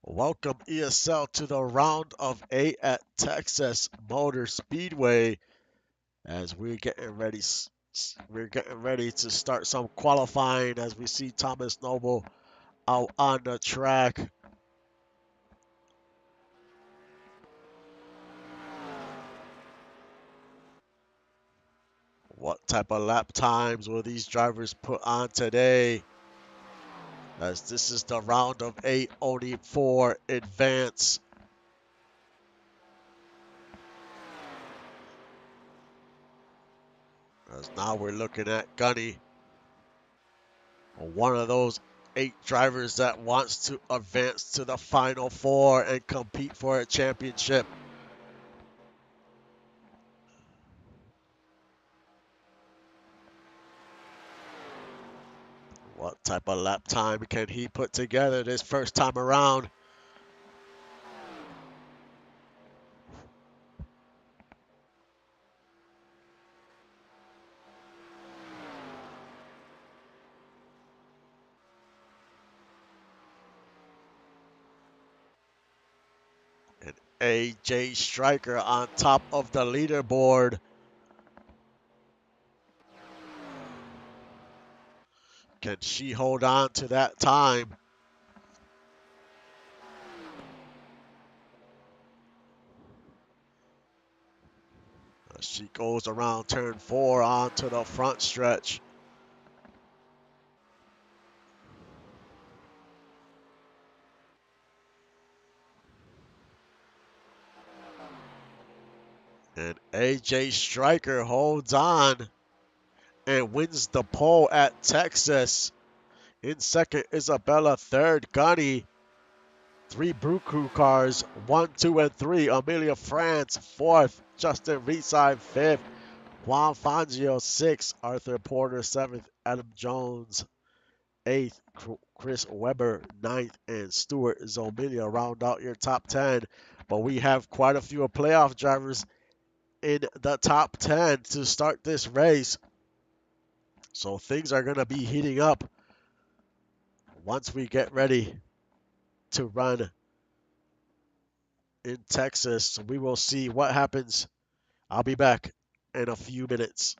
Welcome ESL to the round of 8 at Texas Motor Speedway as we're getting ready to start some qualifying as we see Thomas Noble out on the track. What type of lap times will these drivers put on today? As this is the round of 8, only 4 advance. As now we're looking at Gunny, one of those 8 drivers that wants to advance to the final 4 and compete for a championship. What type of lap time can he put together this first time around? And AJ Stryker on top of the leaderboard. Can she hold on to that time? As she goes around turn 4 onto the front stretch. And AJ Stryker holds on and wins the pole at Texas. In second, Isabella. Third, Gunny. 3 Brew Crew cars, 1, 2, and 3. Amelia France, 4th. Justin Reeside, 5th. Juan Fangio, 6th. Arthur Porter, 7th. Adam Jones, 8th. Chris Webber, 9th. And Stuart Zomilia round out your top 10. But we have quite a few playoff drivers in the top 10 to start this race. So things are going to be heating up once we get ready to run in Texas. We will see what happens. I'll be back in a few minutes.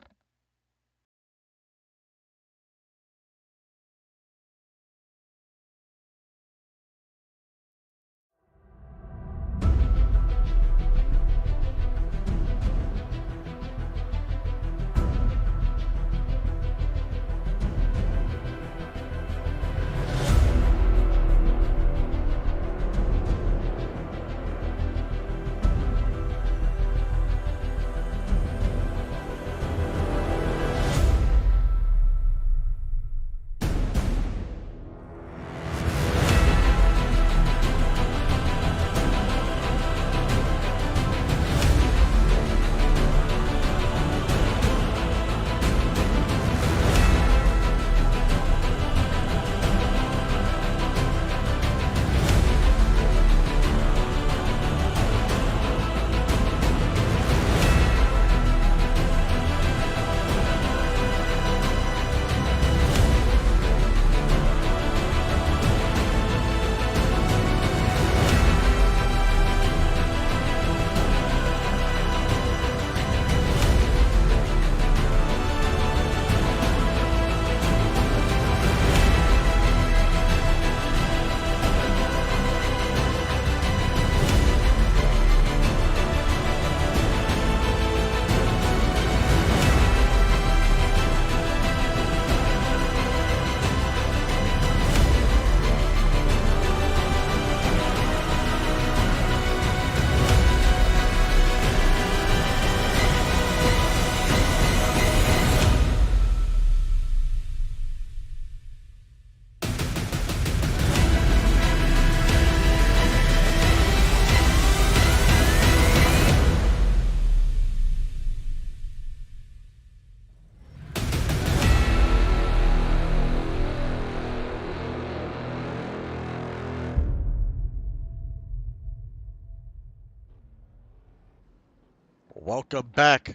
Welcome back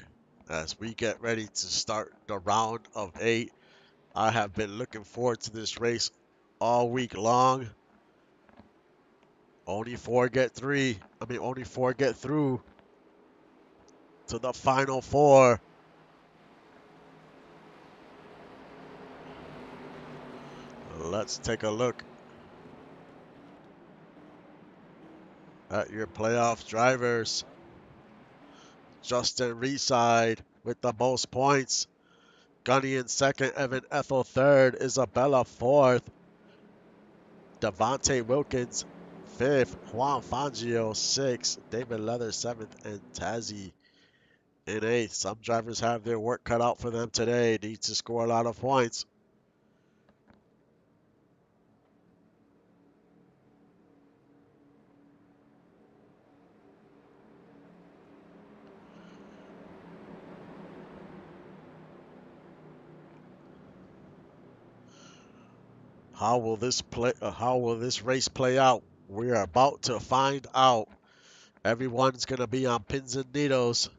as we get ready to start the round of 8. I have been looking forward to this race all week long. Only four get through to the final four. Let's take a look at your playoff drivers. Justin Reeside with the most points. Gunny in second, Evan Ethel third, Isabella fourth, Devontae Wilkins fifth, Juan Fangio sixth, David Leather seventh, and Tazzy in eighth. Some drivers have their work cut out for them today. Need to score a lot of points. How will this race play out? We are about to find out. Everyone's gonna be on pins and needles.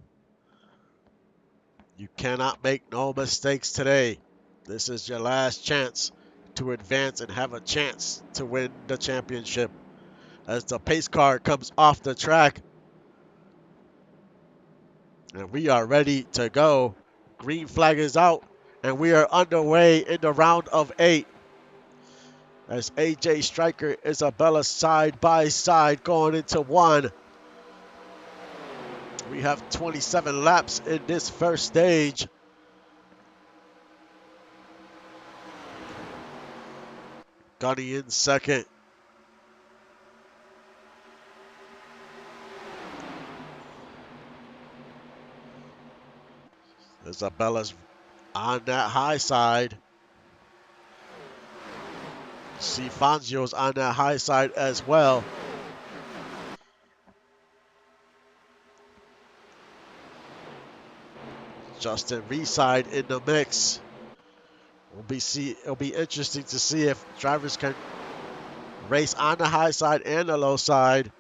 You cannot make no mistakes today. This is your last chance to advance and have a chance to win the championship. As the pace car comes off the track, and we are ready to go. Green flag is out, and we are underway in the round of 8. As AJ Stryker, Isabella side by side going into 1. We have 27 laps in this first stage. Gunny in second. Isabella's on that high side. See Fangio's on that high side as well. Justin Reeside in the mix. It'll be interesting to see if drivers can race on the high side and the low side.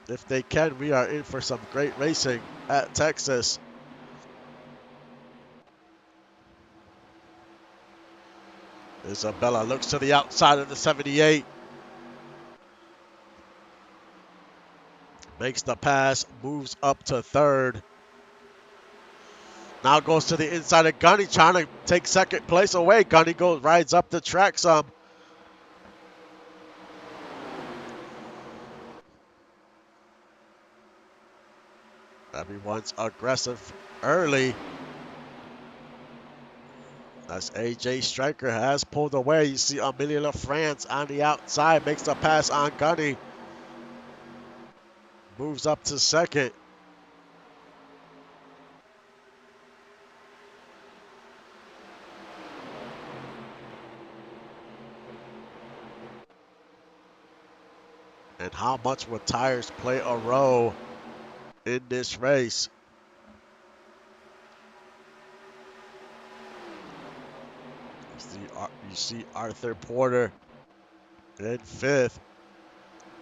If they can, we are in for some great racing at Texas. Isabella looks to the outside of the 78. Makes the pass, moves up to third. Now goes to the inside of Gunny, trying to take second place away. Gunny rides up the track some. Everyone's aggressive early. As AJ Stryker has pulled away. You see Amelia LaFrance on the outside, makes the pass on Gunny. Moves up to second. And how much will tires play a role in this race? You see Arthur Porter in fifth.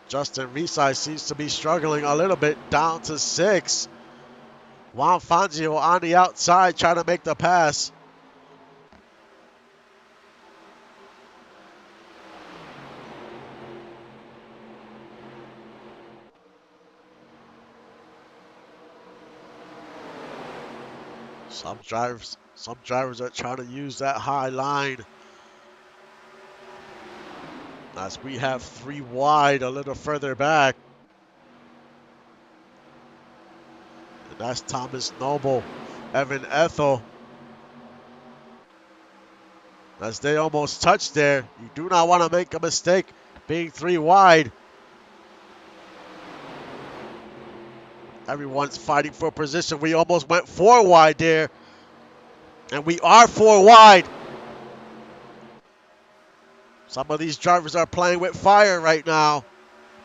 Justin Reeside seems to be struggling a little bit, down to 6. Juan Fangio on the outside trying to make the pass. Some drivers are trying to use that high line. As we have 3 wide a little further back. And that's Thomas Noble, Evan Ethel. As they almost touched there. You do not want to make a mistake being 3 wide. Everyone's fighting for position. We almost went 4 wide there. And we are 4 wide. Some of these drivers are playing with fire right now.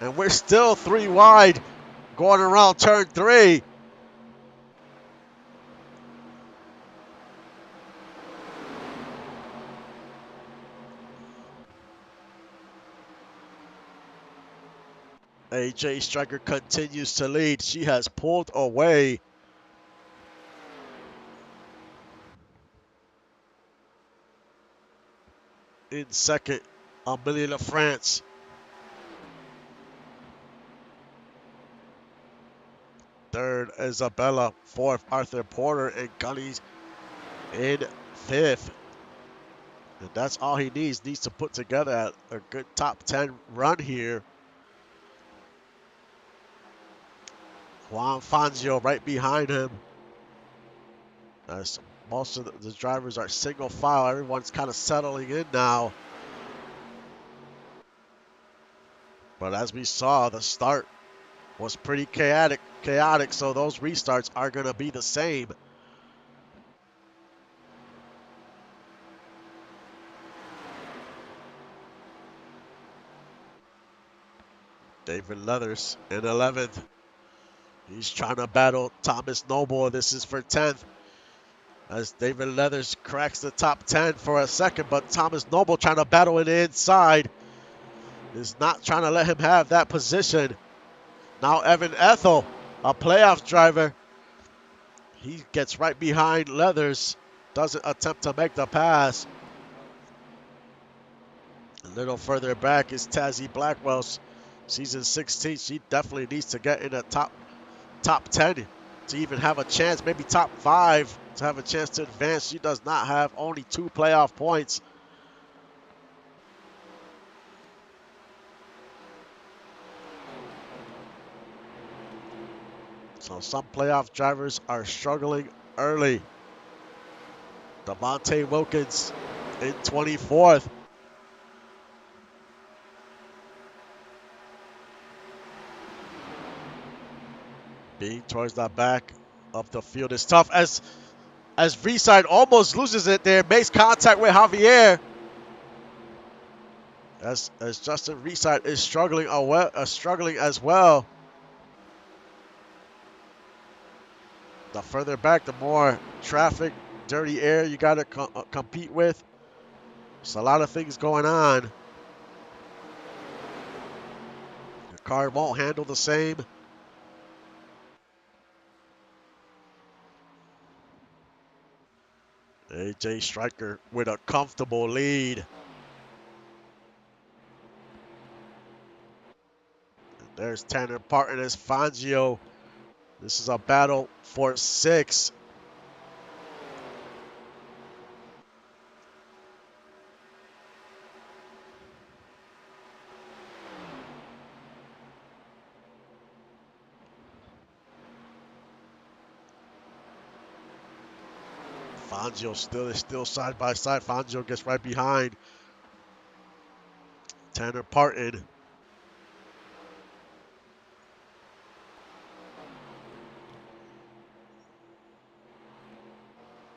And we're still 3 wide going around turn 3. AJ Stryker continues to lead. She has pulled away. In second, Amelia LaFrance. third, Isabella. Fourth, Arthur Porter. And Gunny's in fifth. And that's all he needs. Needs to put together a good top 10 run here. Juan Fangio right behind him. As most of the drivers are single file. Everyone's kind of settling in now. But as we saw, the start was pretty chaotic, so those restarts are going to be the same. David Leathers in 11th. He's trying to battle Thomas Noble. This is for 10th. As David Leathers cracks the top 10 for a second, but Thomas Noble trying to battle it inside. Is not trying to let him have that position. Now Evan Ethel, a playoff driver. He gets right behind Leathers. Doesn't attempt to make the pass. A little further back is Tazzy Blackwell's season 16. She definitely needs to get in the top 10 to even have a chance, maybe top 5 to have a chance to advance. She does not have only 2 playoff points. So some playoff drivers are struggling early. Devontae Wilkins in 24th. Being towards the back of the field is tough as V-Side almost loses it there. Makes contact with Javier. As Justin Reeside is struggling as well. The further back, the more traffic, dirty air you got to compete with. There's a lot of things going on. The car won't handle the same. AJ Stryker with a comfortable lead. And there's Tanner Parton as Fangio. This is a battle for 6. Fangio still side by side. Fangio gets right behind Tanner Parton.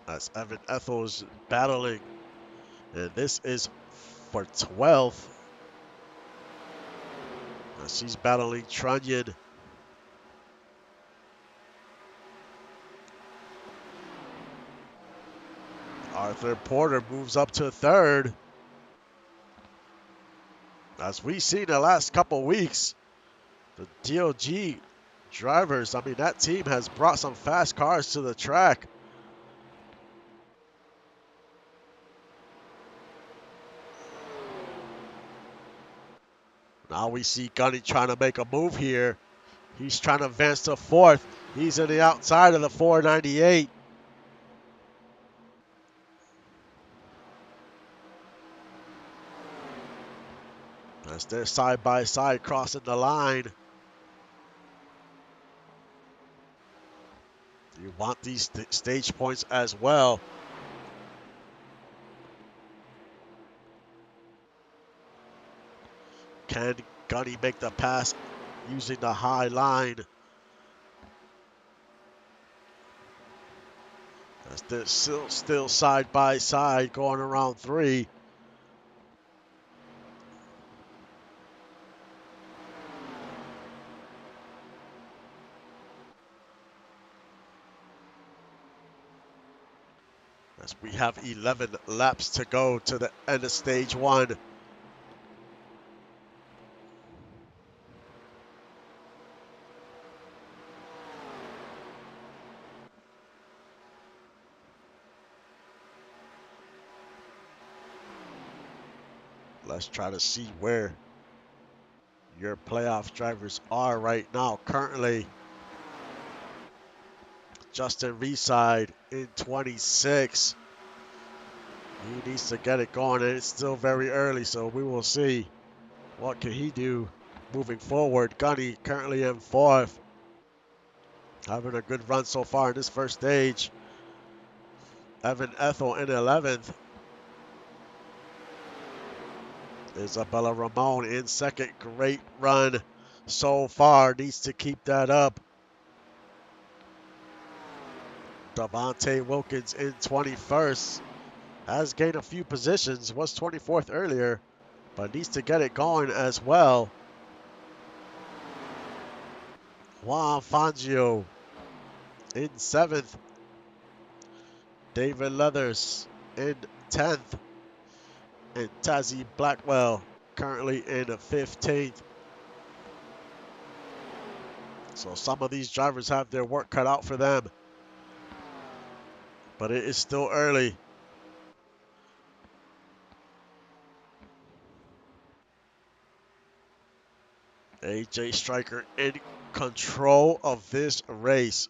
As Evan Ethel's battling. And this is for 12th. As she's battling Trunnion. Arthur Porter moves up to 3rd. As we've seen the last couple weeks, the DOG drivers, I mean, that team has brought some fast cars to the track. Now we see Gunny trying to make a move here. He's trying to advance to 4th. He's on the outside of the 498. As they're side by side crossing the line. You want these stage points as well. Can Gunny make the pass using the high line? As they're still side by side going around 3. As we have 11 laps to go to the end of stage 1. Let's try to see where your playoff drivers are right now. Currently, Justin Reeside in 26. He needs to get it going, and it's still very early, so we will see what can he do moving forward. Gunny currently in 4th. Having a good run so far in this first stage. Evan Ethel in 11th. Isabella Ramon in 2nd. Great run so far. Needs to keep that up. Devontae Wilkins in 21st. Has gained a few positions. Was 24th earlier, but needs to get it going as well. Juan Fangio in 7th. David Leathers in 10th. And Tazzy Blackwell currently in 15th. So some of these drivers have their work cut out for them. But it is still early. AJ Stryker in control of this race.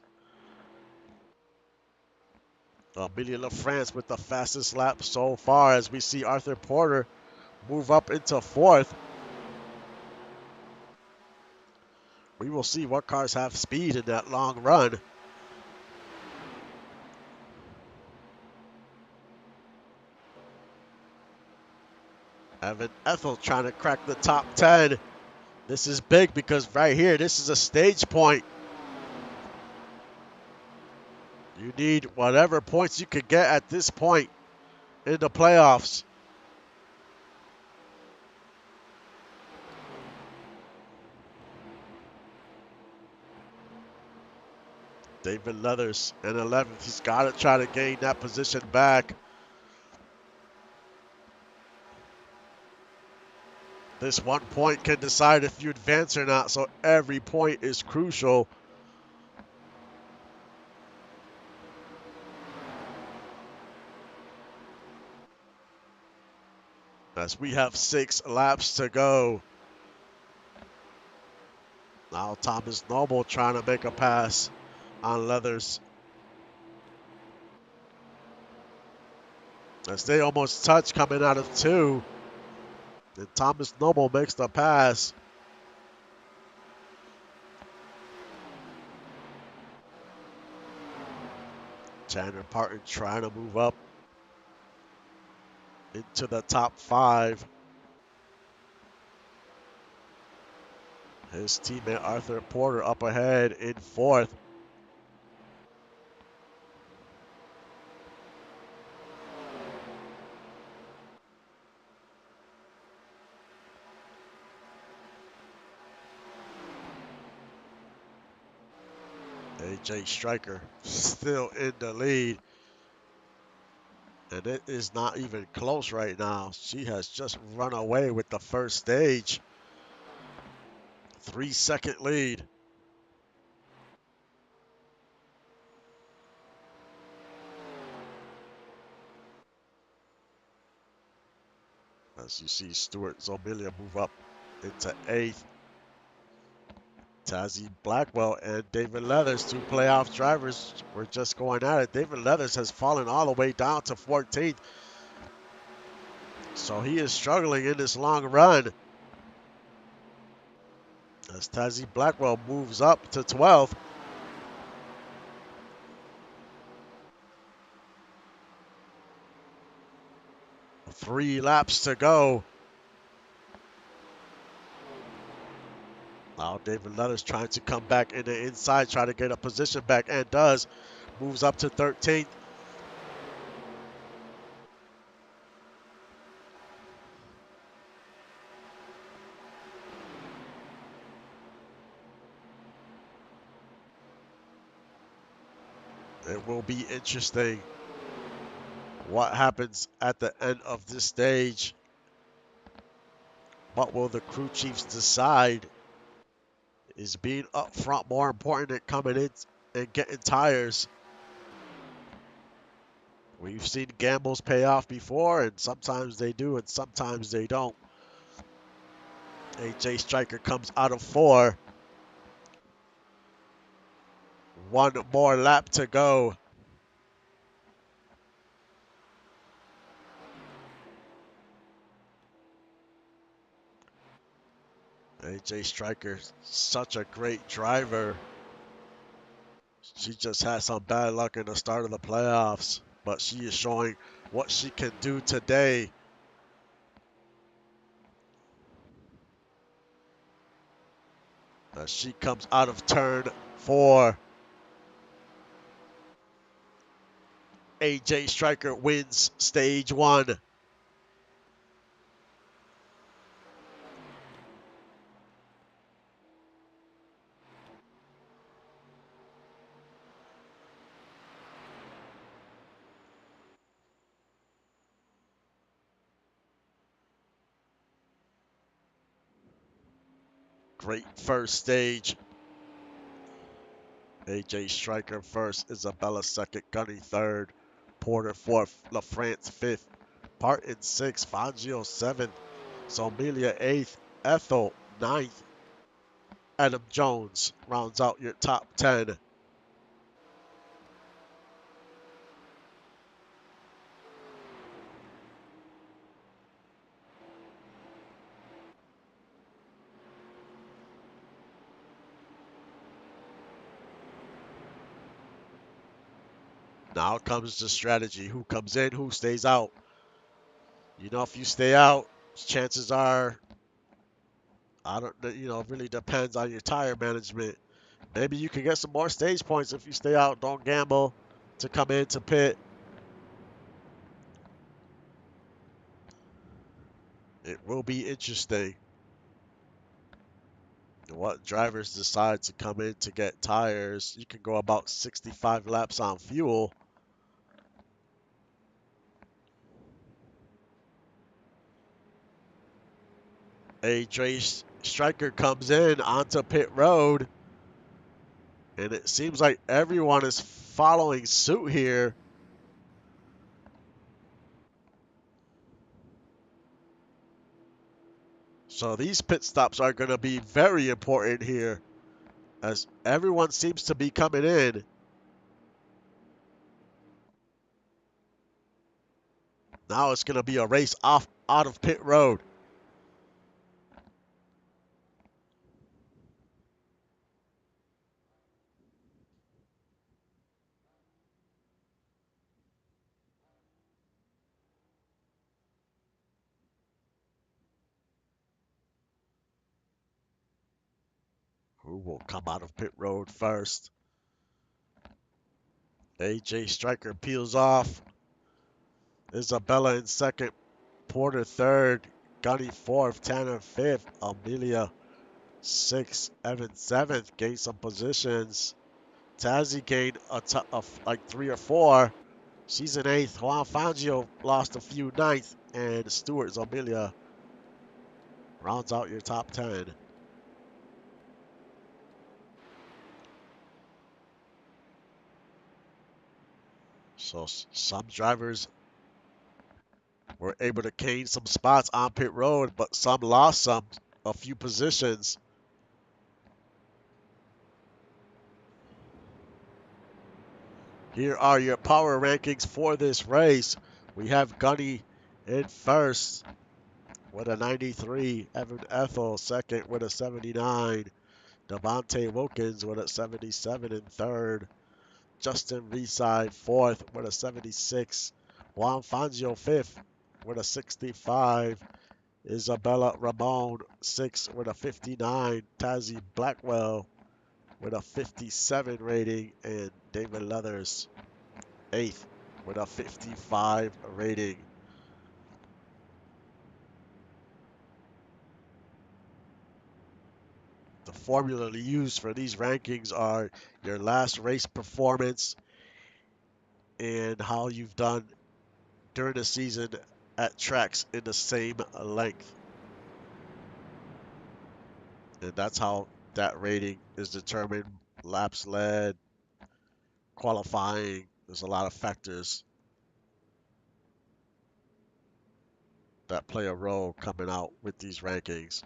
Amelia LaFrance with the fastest lap so far, as we see Arthur Porter move up into 4th. We will see what cars have speed in that long run. Evan Ethel trying to crack the top 10. This is big because right here, this is a stage point. You need whatever points you can get at this point in the playoffs. David Leathers in 11th. He's got to try to gain that position back. This 1 point can decide if you advance or not, so every point is crucial. As we have 6 laps to go. Now Thomas Noble trying to make a pass on Leathers. As they almost touch coming out of 2. And Thomas Noble makes the pass. Chandler Parton trying to move up into the top 5. His teammate Arthur Porter up ahead in 4th. AJ Stryker still in the lead. And it is not even close right now. She has just run away with the first stage. 3-second lead. As you see Stuart Zomilia move up into 8th. Tazzy Blackwell and David Leathers, 2 playoff drivers, were just going at it. David Leathers has fallen all the way down to 14th. So he is struggling in this long run. As Tazzy Blackwell moves up to 12th. 3 laps to go. Now David Leathers trying to come back in the inside, try to get a position back, and does. Moves up to 13th. It will be interesting what happens at the end of this stage. What will the crew chiefs decide? Is being up front more important than coming in and getting tires? We've seen gambles pay off before, and sometimes they do and sometimes they don't. AJ Stryker comes out of 4. one more lap to go. AJ Stryker, such a great driver. She just had some bad luck in the start of the playoffs, but she is showing what she can do today. As she comes out of turn 4. AJ Stryker wins stage 1. Great first stage. AJ Stryker first, Isabella second, Gunny third, Porter fourth, LaFrance fifth, Parton sixth, Fangio seventh, Somelia eighth, Ethel ninth. Adam Jones rounds out your top 10. Now comes the strategy. Who comes in, who stays out. You know, if you stay out, chances are, I don't, it really depends on your tire management. Maybe you can get some more stage points if you stay out. Don't gamble to come in to pit. It will be interesting what drivers decide to come in to get tires. You can go about 65 laps on fuel. AJ Stryker comes in onto pit road, and it seems like everyone is following suit here. So these pit stops are going to be very important here, as everyone seems to be coming in. Now it's going to be a race off out of pit road. Who will come out of pit road first? AJ Stryker peels off. Isabella in second. Porter third. Gunny fourth. Tanner fifth. Amelia sixth. Evan seventh. Gained some positions. Tazzy gained like 3 or 4. She's in eighth. Juan Fangio lost a few ninth. And Stewart Zomilia rounds out your top 10. So some drivers were able to gain some spots on pit road, but some lost a few positions. Here are your power rankings for this race. We have Gunny in first with a 93. Evan Ethel second with a 79. Devontae Wilkins with a 77 in third. Justin Reside fourth with a 76. Juan Fangio fifth with a 65. Isabella Ramon sixth with a 59. Tazzy Blackwell with a 57 rating. And David Leathers eighth with a 55 rating. The formula used for these rankings are your last race performance and how you've done during the season at tracks in the same length. And that's how that rating is determined. Laps led, qualifying. There's a lot of factors that play a role coming out with these rankings.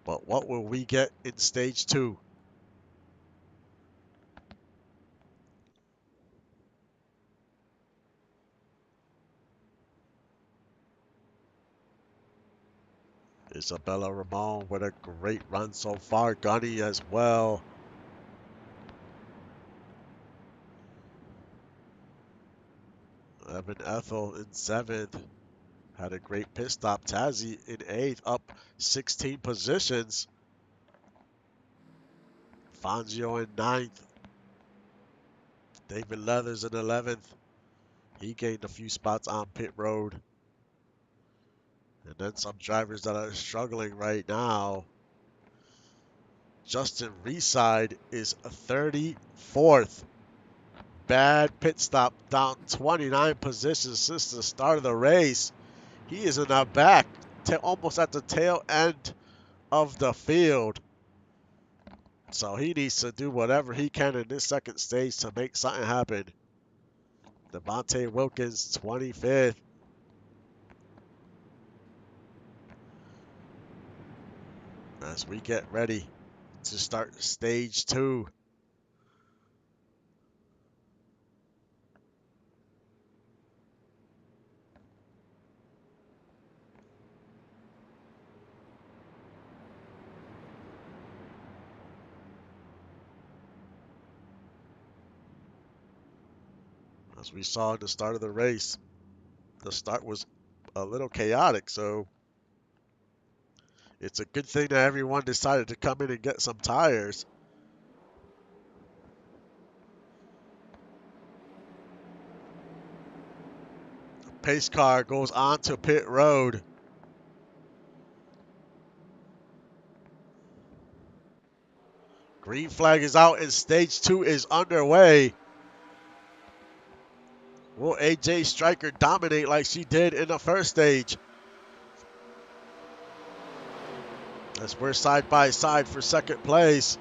But what will we get in stage 2? Isabella Ramon with a great run so far. Gunny as well. Evan Ethel in 7th. Had a great pit stop. Tazzy in 8th, up 16 positions. Fangio in 9th. David Leathers in 11th. He gained a few spots on pit road. And then some drivers that are struggling right now. Justin Reeside is 34th. Bad pit stop, down 29 positions since the start of the race. He is in the back, almost at the tail end of the field. So he needs to do whatever he can in this second stage to make something happen. Devontae Wilkins, 25th. As we get ready to start stage 2. As we saw at the start of the race, the start was a little chaotic, so it's a good thing that everyone decided to come in and get some tires. Pace car goes on to pit road. Green flag is out and stage 2 is underway. Will AJ Stryker dominate like she did in the first stage? As we're side by side for second place.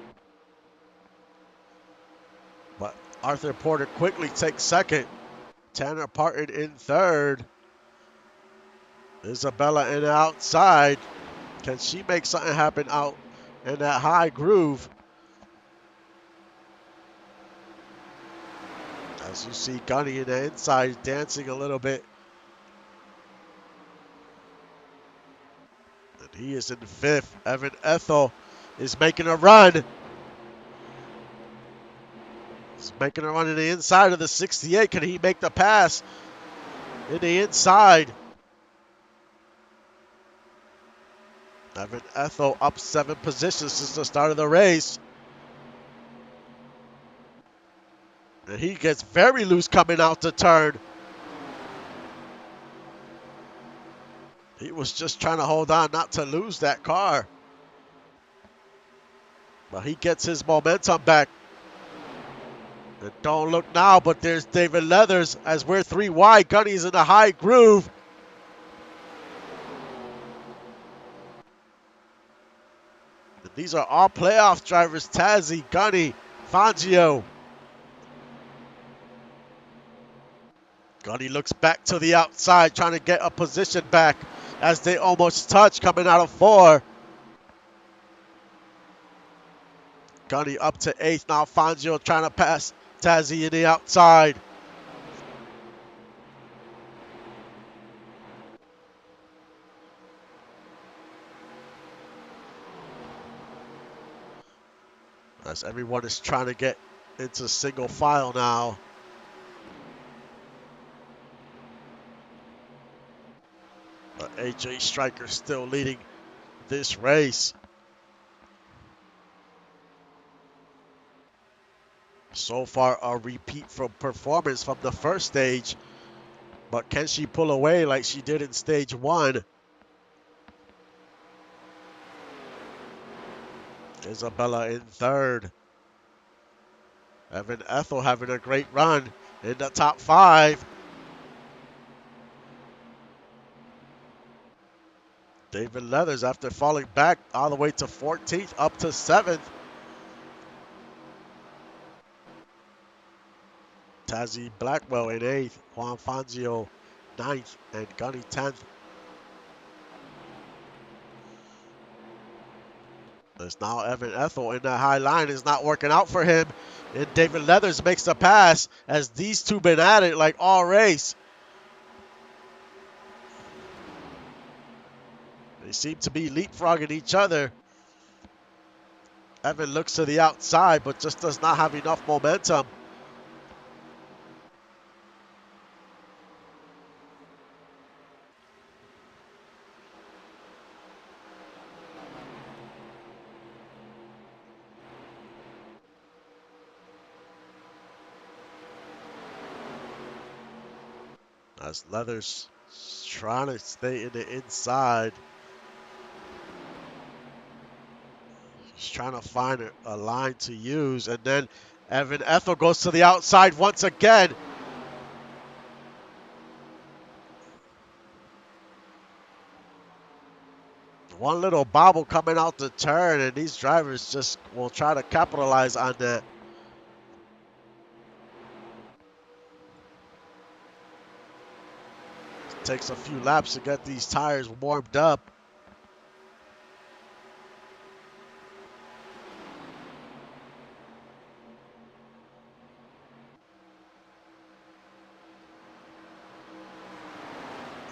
But Arthur Porter quickly takes second. Tanner Parton in third. Isabella in the outside. Can she make something happen out in that high groove? As you see Gunny in the inside dancing a little bit. And he is in fifth. Evan Ethel is making a run. He's making a run in the inside of the 68. Can he make the pass in the inside? Evan Ethel up 7 positions since the start of the race. And he gets very loose coming out the turn. He was just trying to hold on not to lose that car. But he gets his momentum back. And don't look now, but there's David Leathers as we're 3 wide. Gunny's in a high groove. And these are all playoff drivers. Tazzy, Gunny, Fangio. Gunny looks back to the outside, trying to get a position back as they almost touch coming out of 4. Gunny up to 8th. Now Fangio trying to pass Tazzy in the outside. As everyone is trying to get into single file now. But AJ Stryker still leading this race. So far, a repeat from performance from the first stage. But can she pull away like she did in stage 1? Isabella in third. Evan Ethel having a great run in the top 5. David Leathers, after falling back all the way to 14th, up to 7th. Tazzy Blackwell in 8th. Juan Fangio 9th. And Gunny 10th. There's now Evan Ethel in that high line. Is not working out for him. And David Leathers makes the pass as these two been at it like all race. They seem to be leapfrogging each other. Evan looks to the outside, but just does not have enough momentum. As Leathers trying to stay in the inside. He's trying to find a line to use. And then Evan Ethel goes to the outside once again. One little bobble coming out the turn, and these drivers just will try to capitalize on that. It takes a few laps to get these tires warmed up.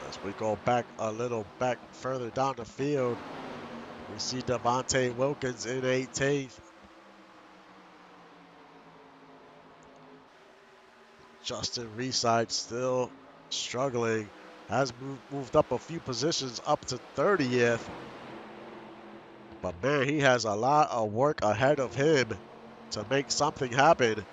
As we go back a little back further down the field, we see Devontae Wilkins in 18th. Justin Reeside still struggling. Has moved up a few positions up to 30th. But man, he has a lot of work ahead of him to make something happen.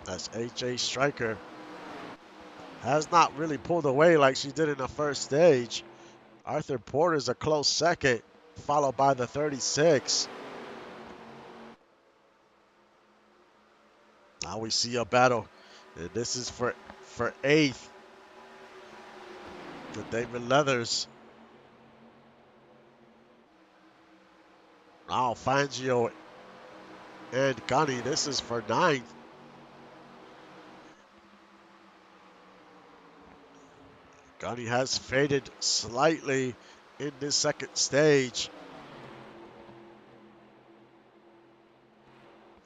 That's AJ Stryker. Has not really pulled away like she did in the first stage. Arthur Porter's a close second, followed by the 36. Now we see a battle, and this is for 8th. The David Leathers. Now Fangio and Gunny. This is for 9th. Gunny has faded slightly in this second stage.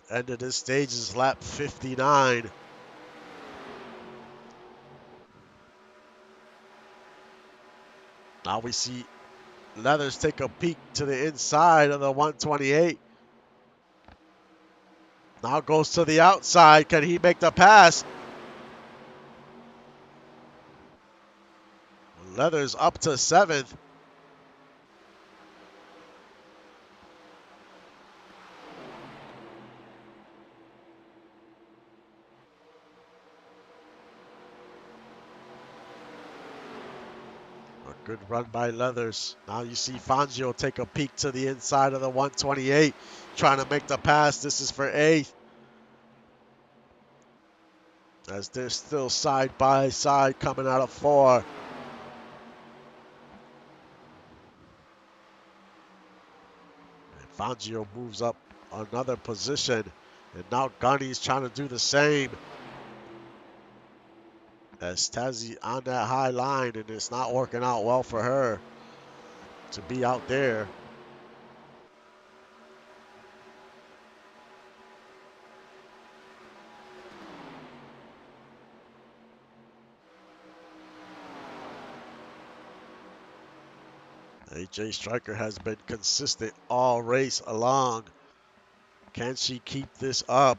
End of this stage is lap 59. Now we see Leathers take a peek to the inside of the 128. Now goes to the outside. Can he make the pass? Leathers up to 7th. A good run by Leathers. Now you see Fangio take a peek to the inside of the 128, trying to make the pass. This is for 8th. As they're still side by side coming out of 4. And Fangio moves up another position. And now Gunny's trying to do the same. As Tazzy on that high line, and it's not working out well for her to be out there. AJ Stryker has been consistent all race along. Can she keep this up?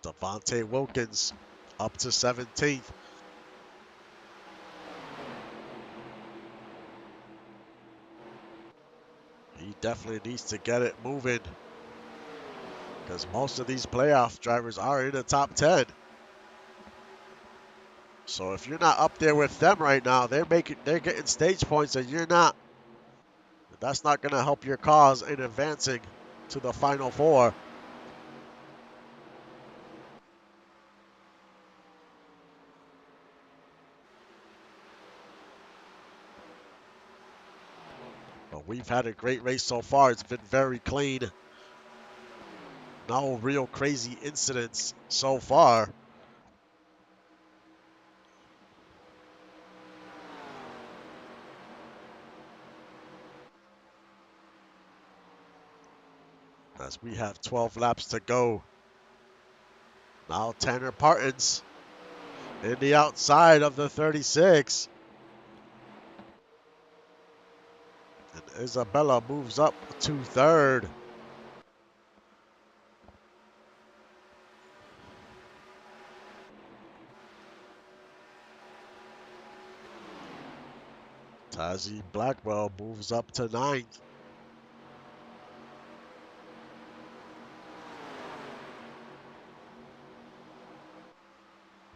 Devontae Wilkins up to 17th. He definitely needs to get it moving because most of these playoff drivers are in the top 10. So if you're not up there with them right now, they're getting stage points and you're not. That's not going to help your cause in advancing to the Final Four. But we've had a great race so far. It's been very clean. No real crazy incidents so far. As we have 12 laps to go. Now Tanner Parton's in the outside of the 36. And Isabella moves up to third. Tazi Blackwell moves up to ninth.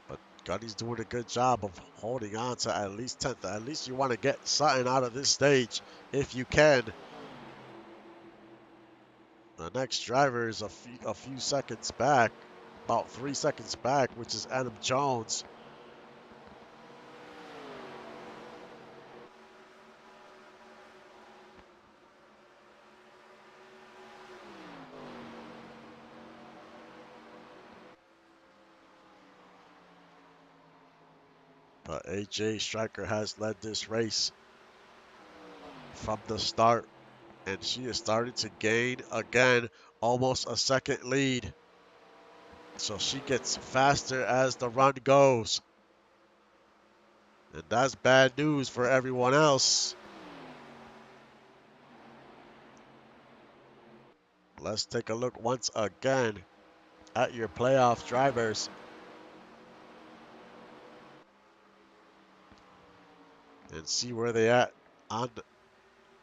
But Gunny's doing a good job of holding on to at least 10th. At least you want to get something out of this stage if you can. The next driver is a few seconds back, about 3 seconds back, which is Adam Jones. But AJ Stryker has led this race from the start, and she is starting to gain again almost a second lead. So she gets faster as the run goes. And that's bad news for everyone else. Let's take a look once again at your playoff drivers. And see where they at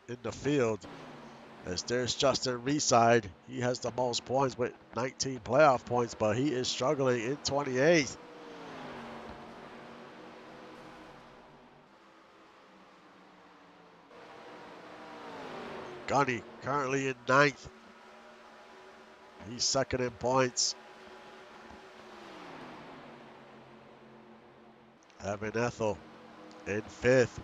in the field. As there's Justin Reeside. He has the most points with 19 playoff points, but he is struggling in 28th. Gunny currently in 9th. He's second in points. Evan Ethel in 5th.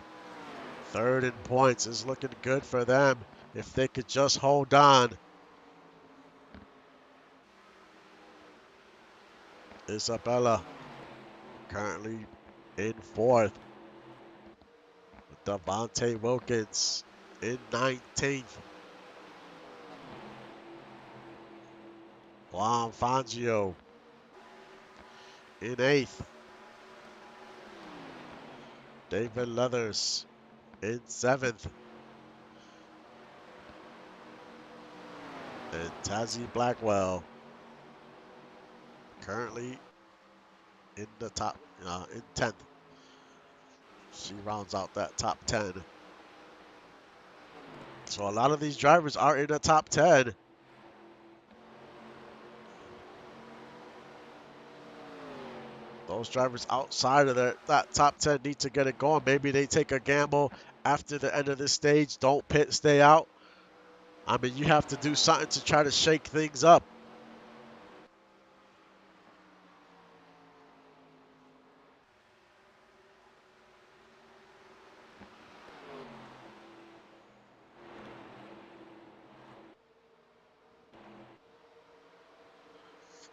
Third in points is looking good for them if they could just hold on. Isabella currently in 4th. Devontae Wilkins in 19th. Juan Fangio in 8th. David Leathers in 7th. And Tazi Blackwell currently in the top, in 10th. She rounds out that top 10. So a lot of these drivers are in the top 10. Those drivers outside of that top 10 need to get it going. Maybe they take a gamble after the end of this stage. Don't pit, stay out. I mean, you have to do something to try to shake things up.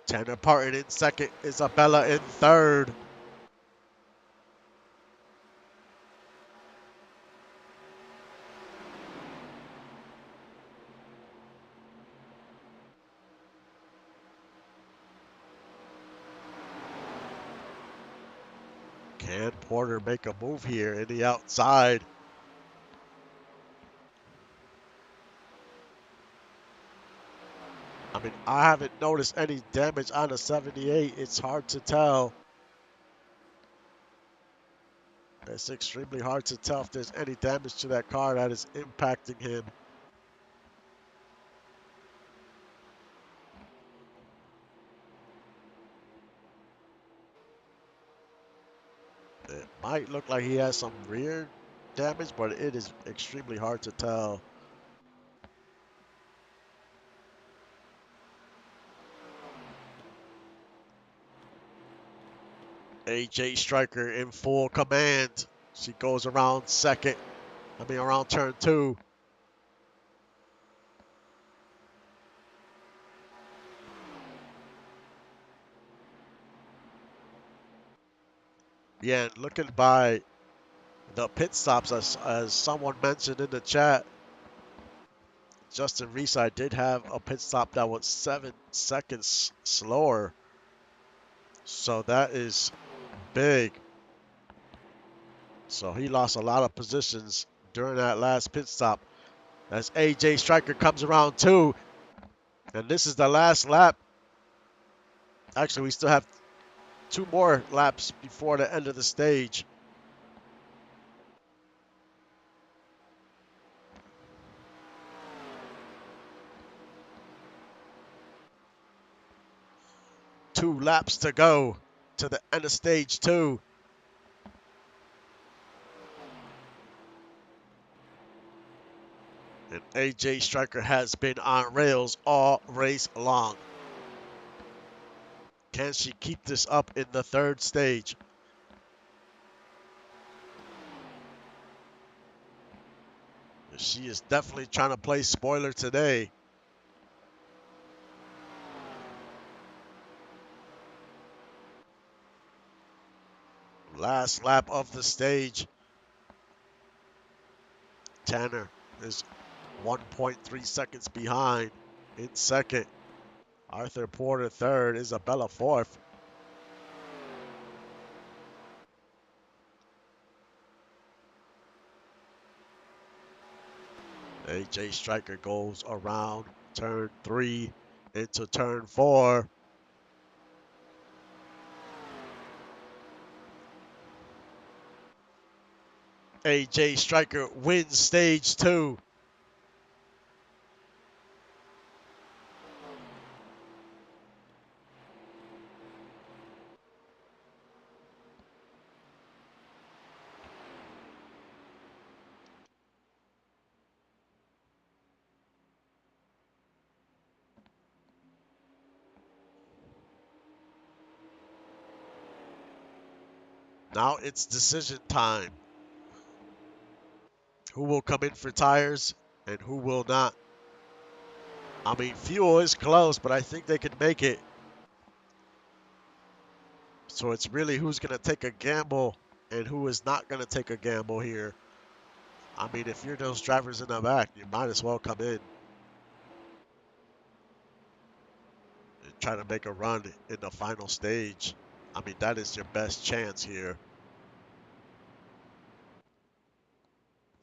Tanner Parton in second. Isabella in third. Can Porter make a move here in the outside? I mean, I haven't noticed any damage on the 78. It's hard to tell. It's extremely hard to tell if there's any damage to that car that is impacting him. It might look like he has some rear damage, but it is extremely hard to tell. AJ Stryker in full command. She goes around around turn 2. Yeah, and looking by the pit stops, as someone mentioned in the chat, Justin Reese, I did have a pit stop that was 7 seconds slower. So that is big. So he lost a lot of positions during that last pit stop. As AJ Stryker comes around too. And this is the last lap. Actually, we still have 2 more laps before the end of the stage. Two laps to go to the end of stage 2. And AJ Stryker has been on rails all race long. Can she keep this up in the 3rd stage? She is definitely trying to play spoiler today. Last lap of the stage. Tanner is 1.3 seconds behind in 2nd. Arthur Porter 3rd. Isabella 4th. AJ Stryker goes around turn 3 into turn 4. AJ Stryker wins stage 2. Now it's decision time. Who will come in for tires and who will not? I mean, fuel is close, but I think they can make it. So it's really who's going to take a gamble and who is not going to take a gamble here. I mean, if you're those drivers in the back, you might as well come in and try to make a run in the final stage. I mean, that is your best chance here.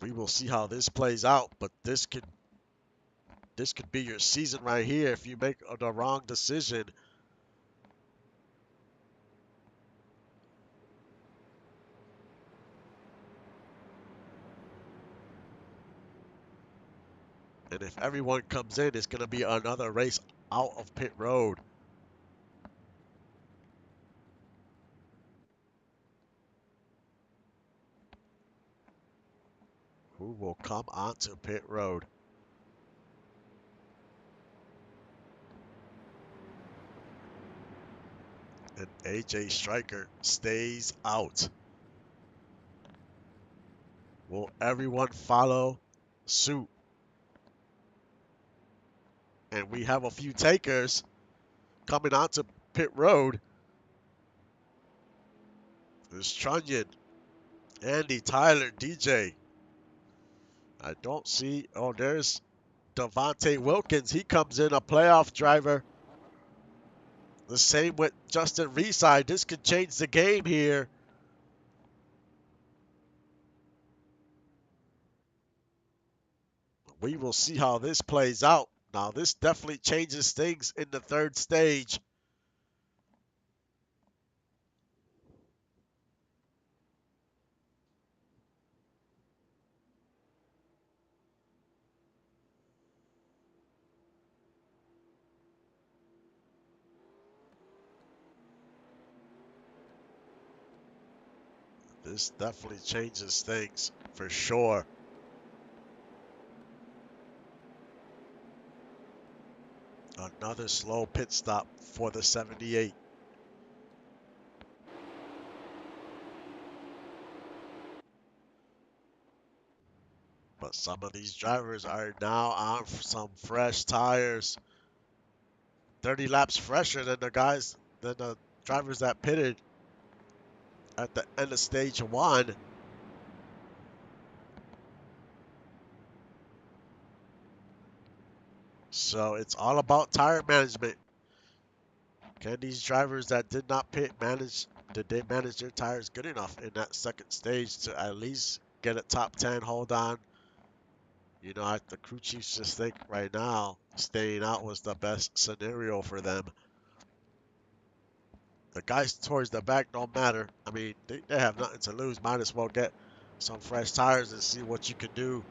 We will see how this plays out, but this could be your season right here if you make the wrong decision. And if everyone comes in, it's going to be another race out of pit road. Who will come onto pit road? And AJ Stryker stays out. Will everyone follow suit? And we have a few takers coming onto pit road. There's Trunyan, Andy, Tyler, DJ. I don't see. Oh, there's Devontae Wilkins. He comes in, a playoff driver. The same with Justin Reeside. This could change the game here. We will see how this plays out. Now, this definitely changes things in the 3rd stage. This definitely changes things for sure. Another slow pit stop for the 78. But some of these drivers are now on some fresh tires. 30 laps fresher than the drivers that pitted. at the end of stage 1. So it's all about tire management. Can these drivers that did not pit did they manage their tires good enough in that second stage to at least get a top 10 hold on? You know, the crew chiefs just think right now staying out was the best scenario for them. The guys towards the back don't matter. I mean, they have nothing to lose. Might as well get some fresh tires and see what you can do.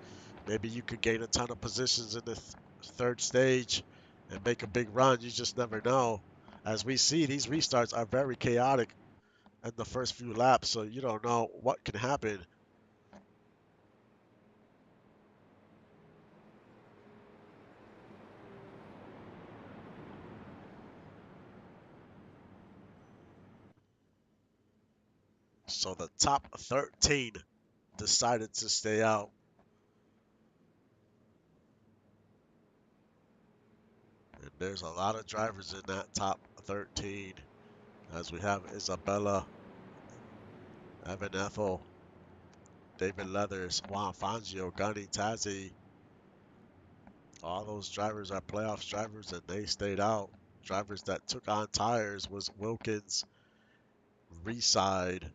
Maybe you could gain a ton of positions in the third stage and make a big run. You just never know. As we see, these restarts are very chaotic in the first few laps, so you don't know what can happen. So the top 13 decided to stay out. And there's a lot of drivers in that top 13. As we have Isabella, Evan Ethel, David Leathers, Juan Fangio, Gunny, Tazzy. All those drivers are playoffs drivers and they stayed out. Drivers that took on tires was Wilkins, Reside.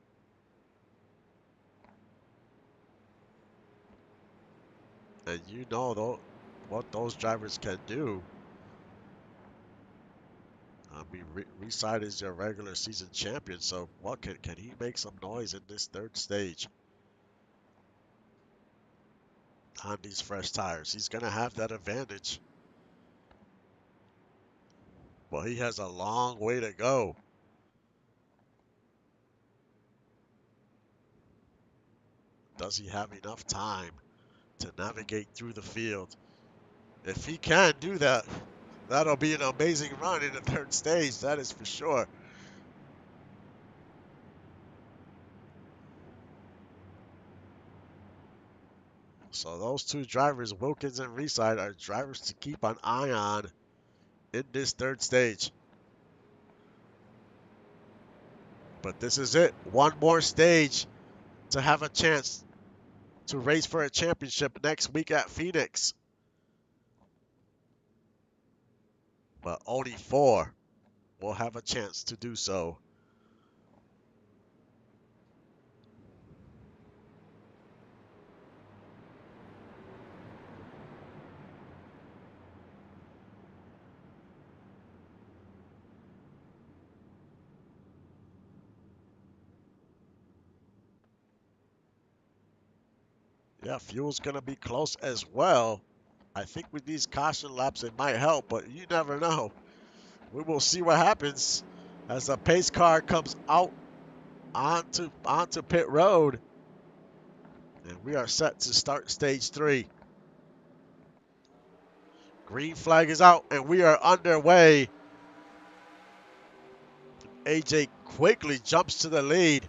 And you know though what those drivers can do. I mean, Reside is your regular season champion, so what can he make some noise in this third stage on these fresh tires? He's gonna have that advantage, but he has a long way to go. Does he have enough time to navigate through the field? If he can do that, that'll be an amazing run in the third stage, that is for sure. So those two drivers, Wilkins and Reside, are drivers to keep an eye on in this third stage. But this is it. One more stage to have a chance to race for a championship next week at Phoenix. But only 4 will have a chance to do so. Yeah, fuel's going to be close as well. I think with these caution laps, it might help, but you never know. We will see what happens as the pace car comes out onto pit road. And we are set to start stage 3. Green flag is out, and we are underway. AJ quickly jumps to the lead.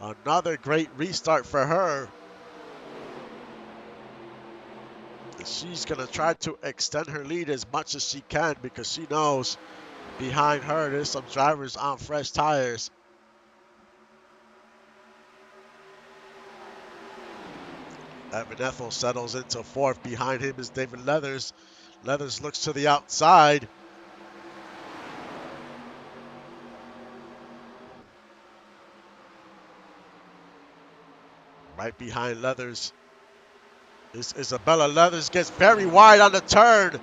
Another great restart for her. She's going to try to extend her lead as much as she can because she knows behind her there's some drivers on fresh tires. Evan Ethel settles into 4th. Behind him is David Leathers. Leathers looks to the outside. Right behind Leathers is Isabella. Leathers gets very wide on the turn.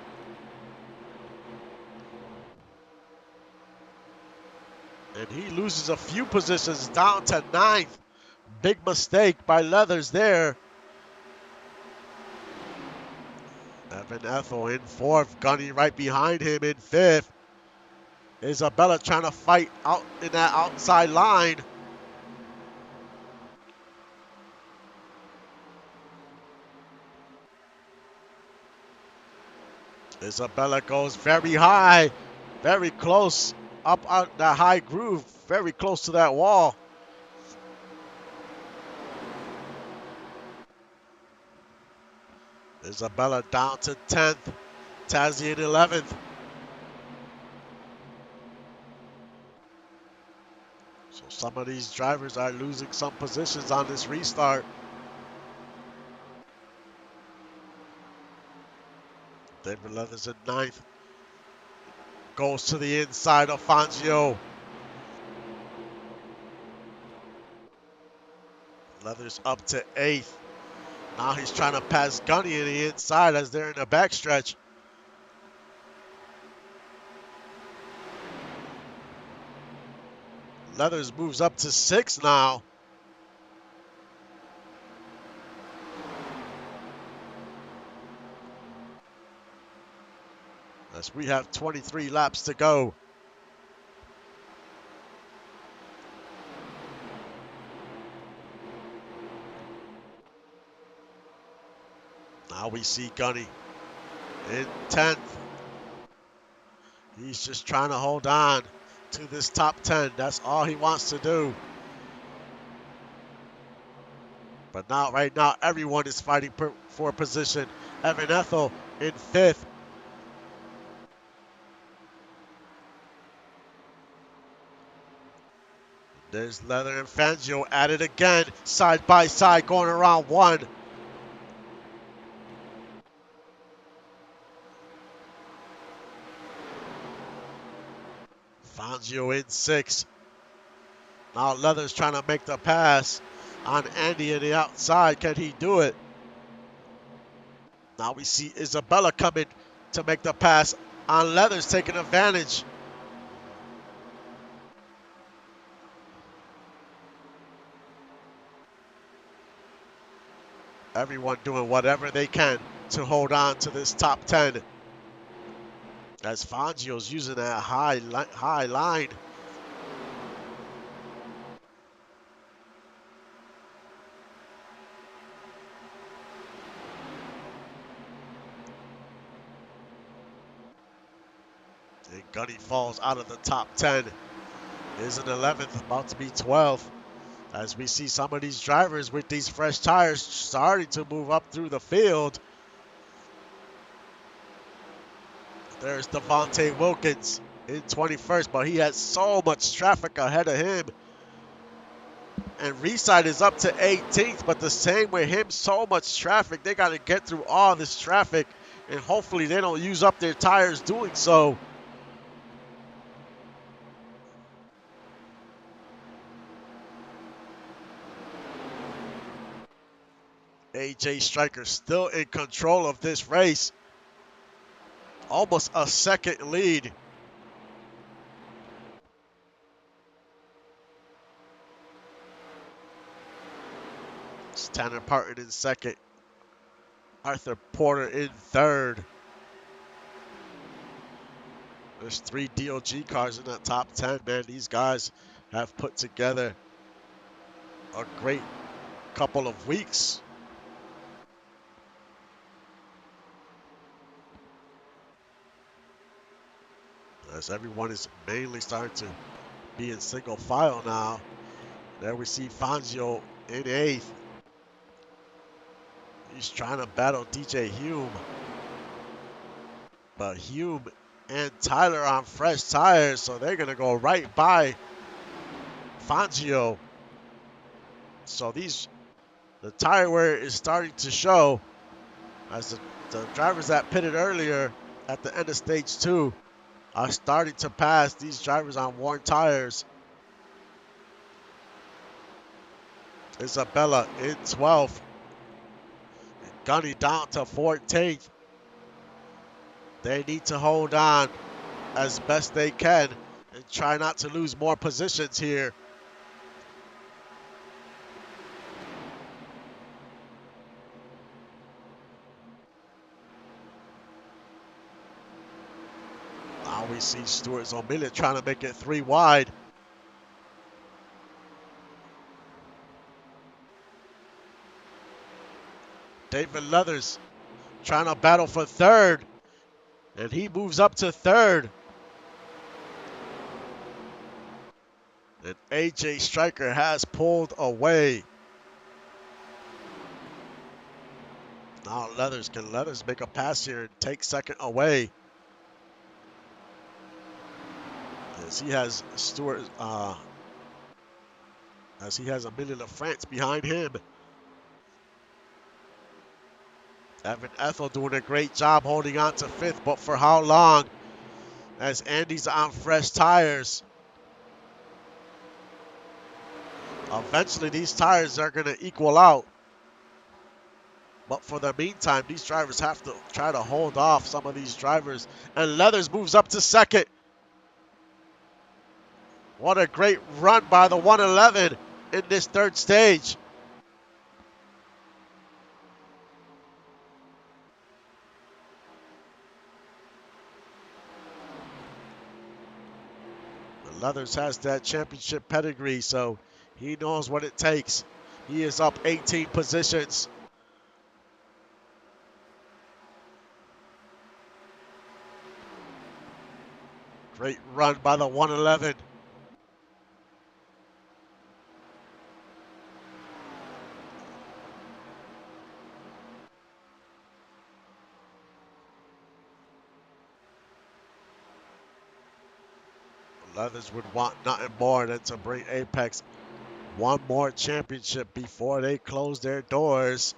And he loses a few positions down to 9th. Big mistake by Leathers there. Evan Ethel in 4th. Gunny right behind him in 5th. Isabella trying to fight out in that outside line. Isabella goes very high, very close, up on that high groove, very close to that wall. Isabella down to 10th, Tazzy in 11th. So some of these drivers are losing some positions on this restart. David Leathers in ninth. Goes to the inside of Fangio. Leathers up to eighth. Now he's trying to pass Gunny in the inside as they're in the backstretch. Leathers moves up to sixth now. As we have 23 laps to go. Now we see Gunny in 10th. He's just trying to hold on to this top 10. That's all he wants to do. But now, right now, everyone is fighting for position. Evan Ethel in 5th. There's Leather and Fangio at it again, side by side, going around one. Fangio in 6th. Now Leather's trying to make the pass on Andy in the outside. Can he do it? Now we see Isabella coming to make the pass on Leathers, taking advantage. Everyone doing whatever they can to hold on to this top 10. As Fangio's using that high line. And Gunny falls out of the top 10. Is in 11th, about to be 12th. As we see some of these drivers with these fresh tires starting to move up through the field. There's Devontae Wilkins in 21st, but he has so much traffic ahead of him. And Reside is up to 18th, but the same with him, so much traffic. They got to get through all this traffic, and hopefully they don't use up their tires doing so. AJ Stryker still in control of this race. Almost a second lead. It's Tanner Parton in second. Arthur Porter in third. There's 3 DOG cars in that top 10, man. These guys have put together a great couple of weeks. As everyone is mainly starting to be in single file now. There we see Fangio in 8th. He's trying to battle DJ Hume. But Hume and Tyler on fresh tires, so they're going to go right by Fangio. So the tire wear is starting to show as the drivers that pitted earlier at the end of stage 2 are starting to pass these drivers on worn tires. Isabella in 12th. Gunny down to 14th. They need to hold on as best they can and try not to lose more positions here. Now we see Stuart Zomila trying to make it 3 wide. David Leathers trying to battle for 3rd. And he moves up to 3rd. And AJ Stryker has pulled away. Now Leathers, can Leathers make a pass here and take 2nd away? As he has Stuart as he has Amelia LaFrance behind him. Evan Ethel doing a great job holding on to fifth, but for how long? As Andy's on fresh tires. Eventually, these tires are going to equal out. But for the meantime, these drivers have to try to hold off some of these drivers. And Leathers moves up to second. What a great run by the 111 in this third stage. Leathers has that championship pedigree, so he knows what it takes. He is up 18 positions. Great run by the 111. Leathers would want nothing more than to bring Apex one more championship before they close their doors.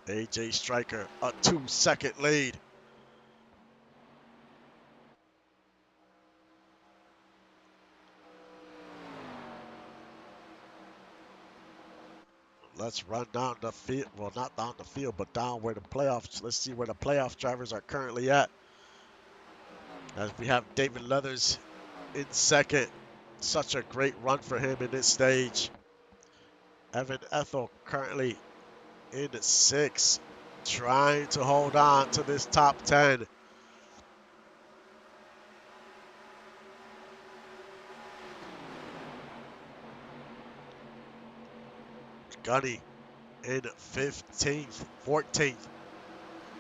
AJ Striker, a 2-second lead. Let's run down the field. Well, not down the field, but down where the playoffs. Let's see where the playoff drivers are currently at. As we have David Leathers in second. Such a great run for him in this stage. Evan Ethel currently in sixth, trying to hold on to this top 10. Gunny in 15th, 14th.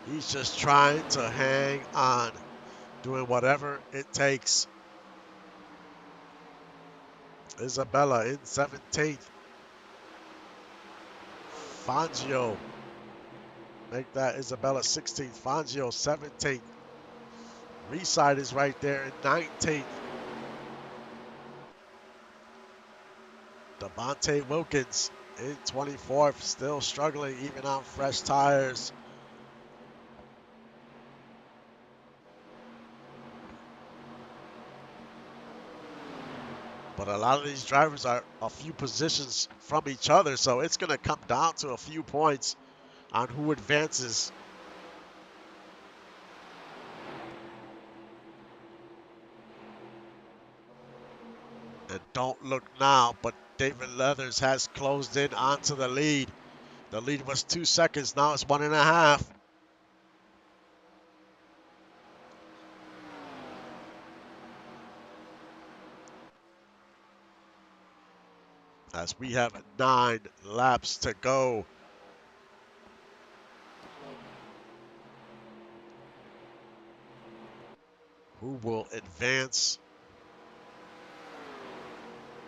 He's just trying to hang on, doing whatever it takes. Isabella in 17th. Fangio, make that Isabella 16th. Fangio 17th. Reside is right there in 19th. Devontae Wilkins in 24th, still struggling even on fresh tires. But a lot of these drivers are a few positions from each other, so it's going to come down to a few points on who advances. And don't look now, but David Leathers has closed in onto the lead. The lead was 2 seconds, now it's 1.5. As we have 9 laps to go. Who will advance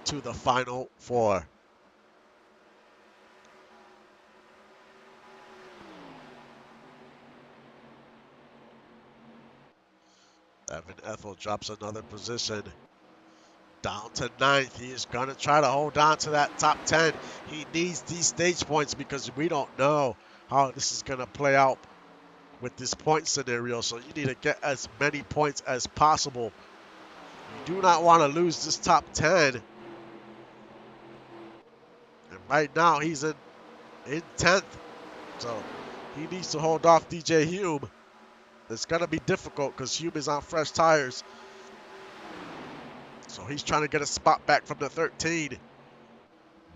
to the final 4? Evan Ethel drops another position. Down to 9th. He is going to try to hold on to that top 10. He needs these stage points because we don't know how this is going to play out with this point scenario. So you need to get as many points as possible. You do not want to lose this top 10. And right now he's in 10th. So he needs to hold off DJ Hume. It's going to be difficult because Hume is on fresh tires. So he's trying to get a spot back from the 13.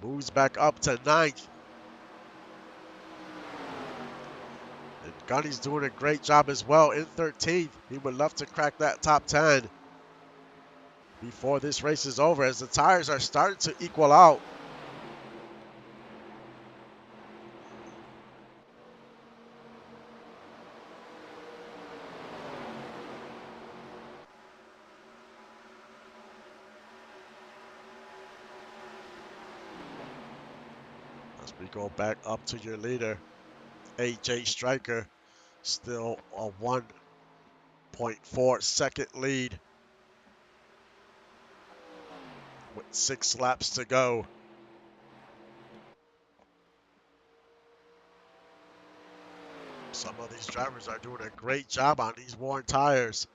Moves back up to 9th. And Gunny's doing a great job as well in 13th. He would love to crack that top 10 before this race is over, as the tires are starting to equal out. As we go back up to your leader, AJ Striker, still a 1.4 second lead. with 6 laps to go. Some of these drivers are doing a great job on these worn tires.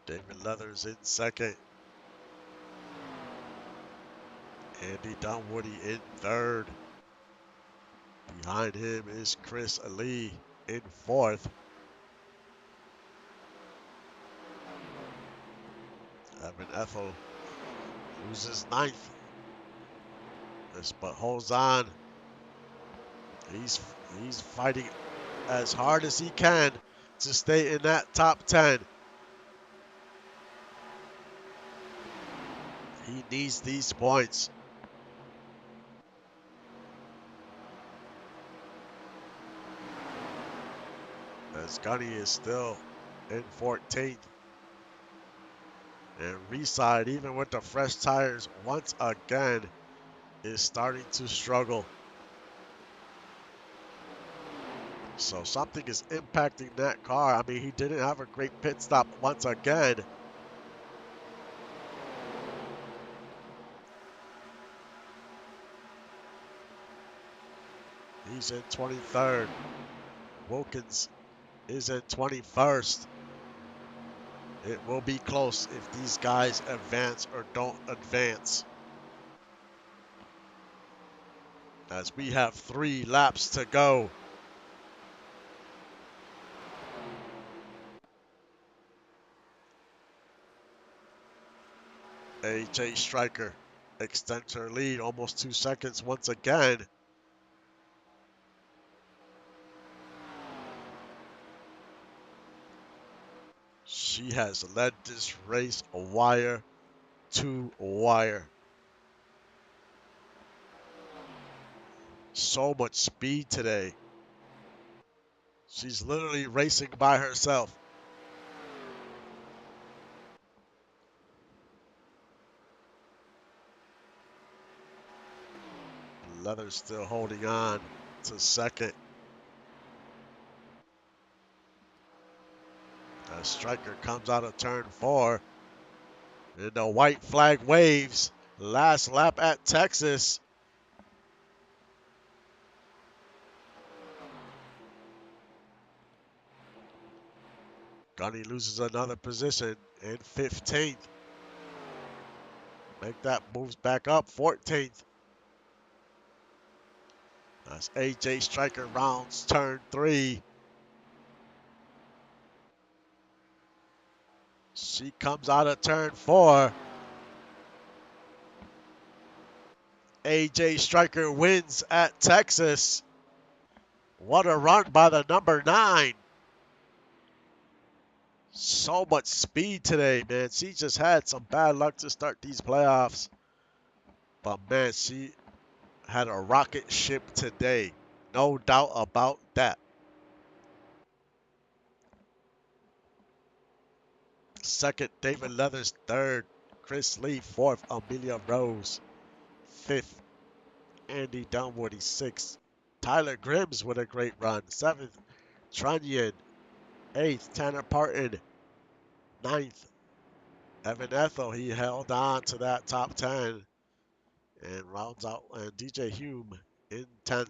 David Leathers in second. Andy Dunwoody in third. Behind him is Chris Ali in fourth. Evan Ethel loses ninth, but holds on. He's fighting as hard as he can to stay in that top 10. He needs these points. As Gunny is still in 14th. And Reside, even with the fresh tires, once again is starting to struggle. So something is impacting that car. I mean, he didn't have a great pit stop once again. He's in 23rd. Wilkins is in 21st. It will be close if these guys advance or don't advance. As we have 3 laps to go. AJ Stryker extends her lead almost 2 seconds once again. She has led this race wire to wire. So much speed today. She's literally racing by herself. Leather still holding on to second. As Stryker comes out of turn 4. And the white flag waves. Last lap at Texas. Gunny loses another position in 15th. Make that moves back up 14th. As AJ Stryker rounds turn 3. She comes out of turn 4. AJ Stryker wins at Texas. What a run by the number 9. So much speed today, man. She just had some bad luck to start these playoffs. But, man, she had a rocket ship today. No doubt about that. Second, David Leathers. Third, Chris Lee. Fourth, Amelia Rose. Fifth, Andy Dunwoody. Sixth, Tyler Grims with a great run. Seventh, Trunyan. Eighth, Tanner Parton. Ninth, Evan Ethel. He held on to that top 10 and rounds out and DJ Hume in 10th.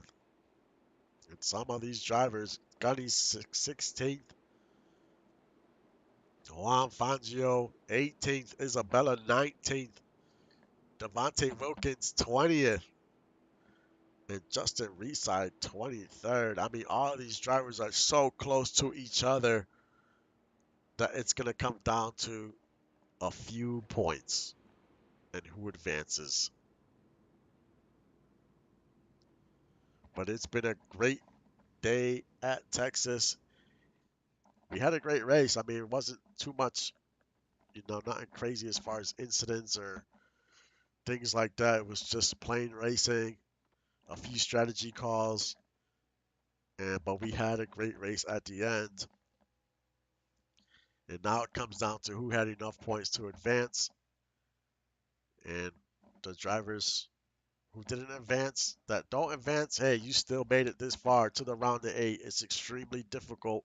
And some of these drivers, Gunny's 16th, Juan Fangio 18th, Isabella 19th, Devontae Wilkins 20th, and Justin Reside 23rd. I mean, all of these drivers are so close to each other that it's going to come down to a few points and who advances. But it's been a great day at Texas. We had a great race. I mean, it wasn't too much, nothing crazy as far as incidents or things like that. It was just plain racing, a few strategy calls, but we had a great race at the end. And now it comes down to who had enough points to advance. And the drivers who didn't advance, that don't advance, hey, you still made it this far to the round of 8. It's extremely difficult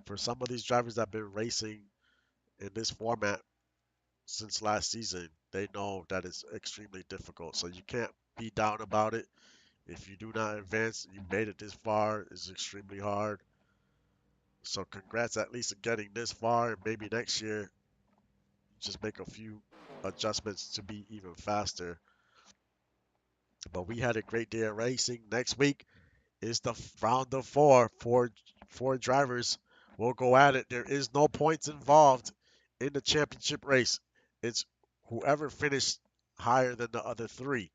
for some of these drivers that have been racing in this format since last season. They know that it's extremely difficult. So you can't be down about it. If you do not advance, you made it this far, it's extremely hard. So congrats at least in getting this far, and maybe next year just make a few adjustments to be even faster. But we had a great day of racing. Next week is the round of four. Four drivers will go at it. There is no points involved in the championship race. It's whoever finished higher than the other three.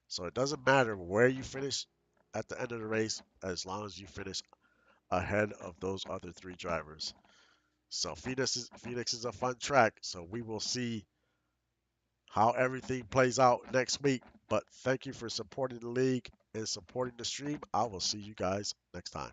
So it doesn't matter where you finish at the end of the race as long as you finish ahead of those other three drivers. So Phoenix is a fun track. So we will see how everything plays out next week. But thank you for supporting the league and supporting the stream. I will see you guys next time.